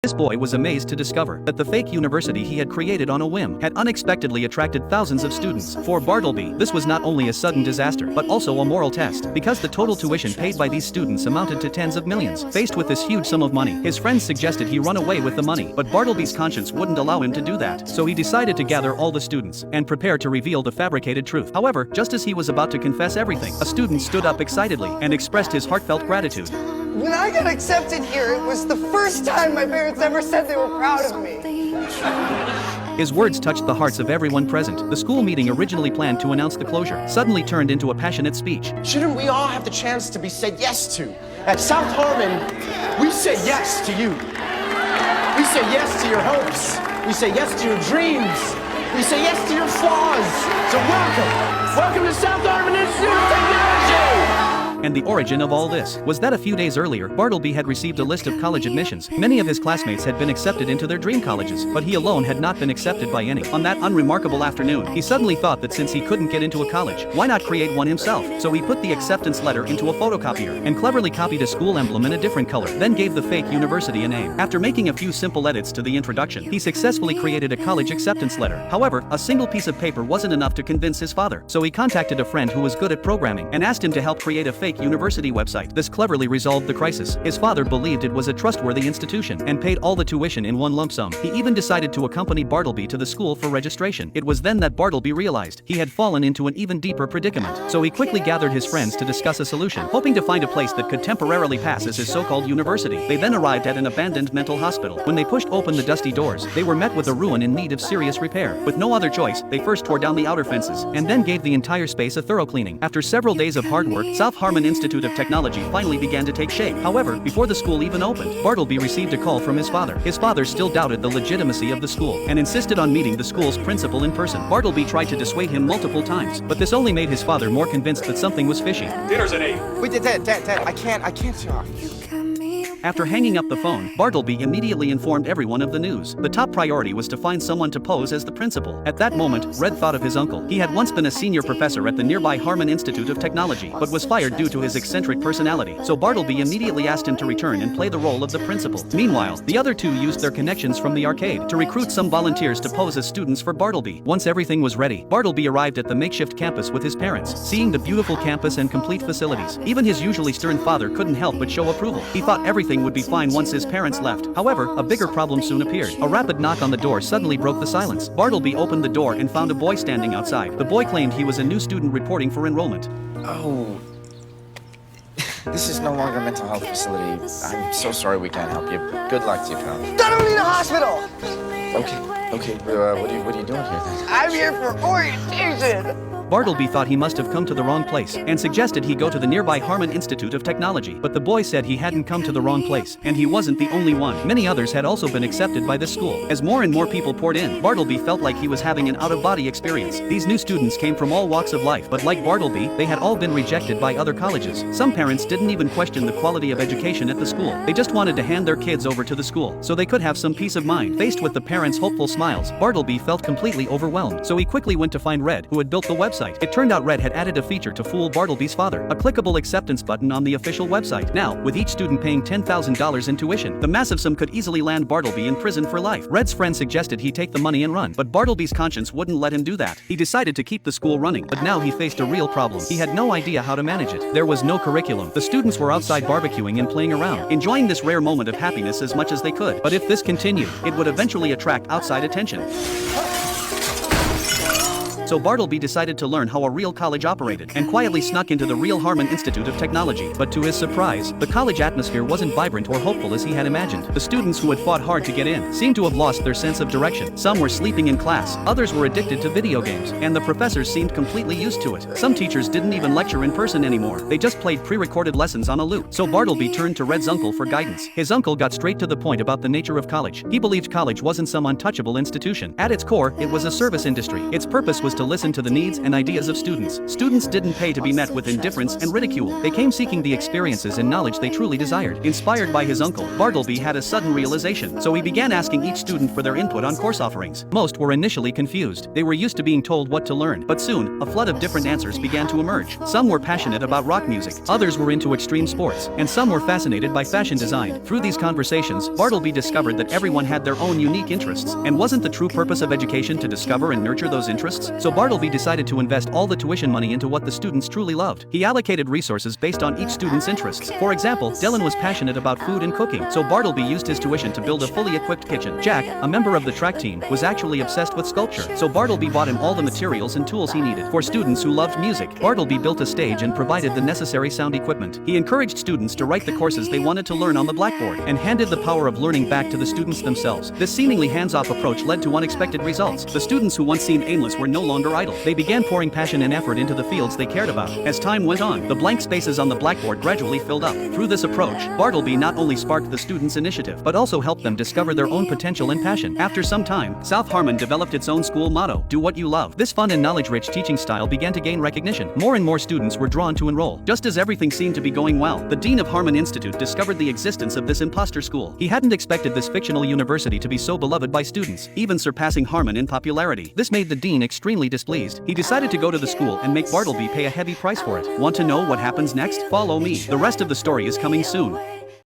This boy was amazed to discover that the fake university he had created on a whim had unexpectedly attracted thousands of students. For Bartleby, this was not only a sudden disaster, but also a moral test, because the total tuition paid by these students amounted to tens of millions. Faced with this huge sum of money, his friends suggested he run away with the money, but Bartleby's conscience wouldn't allow him to do that, so he decided to gather all the students and prepare to reveal the fabricated truth. However, just as he was about to confess everything, a student stood up excitedly and expressed his heartfelt gratitude. When I got accepted here, it was the first time my parents ever said they were proud of me. His words touched the hearts of everyone present. The school meeting originally planned to announce the closure suddenly turned into a passionate speech. Shouldn't we all have the chance to be said yes to? At South Harmon, we say yes to you. We say yes to your hopes. We say yes to your dreams. We say yes to your flaws. So welcome. Welcome to South Harmon Institute of Technology. And the origin of all this was that a few days earlier, Bartleby had received a list of college admissions. Many of his classmates had been accepted into their dream colleges, but he alone had not been accepted by any. On that unremarkable afternoon, he suddenly thought that since he couldn't get into a college, why not create one himself? So he put the acceptance letter into a photocopier and cleverly copied a school emblem in a different color, then gave the fake university a name. After making a few simple edits to the introduction, he successfully created a college acceptance letter. However, a single piece of paper wasn't enough to convince his father, so he contacted a friend who was good at programming and asked him to help create a fake university website. This cleverly resolved the crisis. His father believed it was a trustworthy institution and paid all the tuition in one lump sum. He even decided to accompany Bartleby to the school for registration. It was then that Bartleby realized he had fallen into an even deeper predicament, so he quickly gathered his friends to discuss a solution, hoping to find a place that could temporarily pass as his so-called university. They then arrived at an abandoned mental hospital. When they pushed open the dusty doors, they were met with a ruin in need of serious repair. With no other choice, they first tore down the outer fences and then gave the entire space a thorough cleaning. After several days of hard work, South Harmon Institute of Technology finally began to take shape. However, before the school even opened, Bartleby received a call from his father. His father still doubted the legitimacy of the school and insisted on meeting the school's principal in person. Bartleby tried to dissuade him multiple times, but this only made his father more convinced that something was fishy. Dinner's at 8. Wait, Dad, I can't talk. After hanging up the phone, Bartleby immediately informed everyone of the news. The top priority was to find someone to pose as the principal. At that moment, Red thought of his uncle. He had once been a senior professor at the nearby Harmon Institute of Technology, but was fired due to his eccentric personality. So Bartleby immediately asked him to return and play the role of the principal. Meanwhile, the other two used their connections from the arcade to recruit some volunteers to pose as students for Bartleby. Once everything was ready, Bartleby arrived at the makeshift campus with his parents. Seeing the beautiful campus and complete facilities, even his usually stern father couldn't help but show approval. He thought everything would be fine once his parents left. However, a bigger problem soon appeared. A rapid knock on the door suddenly broke the silence. Bartleby opened the door and found a boy standing outside. The boy claimed he was a new student reporting for enrollment. Oh, this is no longer a mental health facility. I'm so sorry we can't help you. Good luck to you, pal. I don't need a hospital. Okay. What are you doing here then? I'm here for orientation. Bartleby thought he must have come to the wrong place and suggested he go to the nearby Harmon Institute of Technology, but the boy said he hadn't come to the wrong place, and he wasn't the only one. Many others had also been accepted by this school. As more and more people poured in, Bartleby felt like he was having an out-of-body experience. These new students came from all walks of life, but like Bartleby, they had all been rejected by other colleges. Some parents didn't even question the quality of education at the school. They just wanted to hand their kids over to the school so they could have some peace of mind. Faced with the parents' hopeful smiles, Bartleby felt completely overwhelmed, so he quickly went to find Red, who had built the website. It turned out Red had added a feature to fool Bartleby's father, a clickable acceptance button on the official website. Now, with each student paying $10,000 in tuition, the massive sum could easily land Bartleby in prison for life. Red's friend suggested he take the money and run, but Bartleby's conscience wouldn't let him do that. He decided to keep the school running, but now he faced a real problem. He had no idea how to manage it. There was no curriculum. The students were outside barbecuing and playing around, enjoying this rare moment of happiness as much as they could. But if this continued, it would eventually attract outside attention. So Bartleby decided to learn how a real college operated and quietly snuck into the real Harmon Institute of Technology. But to his surprise, the college atmosphere wasn't vibrant or hopeful as he had imagined. The students who had fought hard to get in seemed to have lost their sense of direction. Some were sleeping in class, others were addicted to video games, and the professors seemed completely used to it. Some teachers didn't even lecture in person anymore. They just played pre-recorded lessons on a loop. So Bartleby turned to Red's uncle for guidance. His uncle got straight to the point about the nature of college. He believed college wasn't some untouchable institution. At its core, it was a service industry. Its purpose was to listen to the needs and ideas of students. Students didn't pay to be met with indifference and ridicule. They came seeking the experiences and knowledge they truly desired. Inspired by his uncle, Bartleby had a sudden realization, so he began asking each student for their input on course offerings. Most were initially confused. They were used to being told what to learn, but soon, a flood of different answers began to emerge. Some were passionate about rock music, others were into extreme sports, and some were fascinated by fashion design. Through these conversations, Bartleby discovered that everyone had their own unique interests, and wasn't the true purpose of education to discover and nurture those interests? So Bartleby decided to invest all the tuition money into what the students truly loved. He allocated resources based on each student's interests. For example, Dylan was passionate about food and cooking, so Bartleby used his tuition to build a fully equipped kitchen. Jack, a member of the track team, was actually obsessed with sculpture, so Bartleby bought him all the materials and tools he needed. For students who loved music, Bartleby built a stage and provided the necessary sound equipment. He encouraged students to write the courses they wanted to learn on the blackboard, and handed the power of learning back to the students themselves. This seemingly hands-off approach led to unexpected results. The students who once seemed aimless were no longer idle. They began pouring passion and effort into the fields they cared about. As time went on, the blank spaces on the blackboard gradually filled up. Through this approach, Bartleby not only sparked the students' initiative, but also helped them discover their own potential and passion. After some time, South Harmon developed its own school motto, "Do what you love." This fun and knowledge-rich teaching style began to gain recognition. More and more students were drawn to enroll. Just as everything seemed to be going well, the dean of Harmon Institute discovered the existence of this imposter school. He hadn't expected this fictional university to be so beloved by students, even surpassing Harmon in popularity. This made the dean extremely displeased. He decided to go to the school and make Bartleby pay a heavy price for it. Want to know what happens next? Follow me. The rest of the story is coming soon.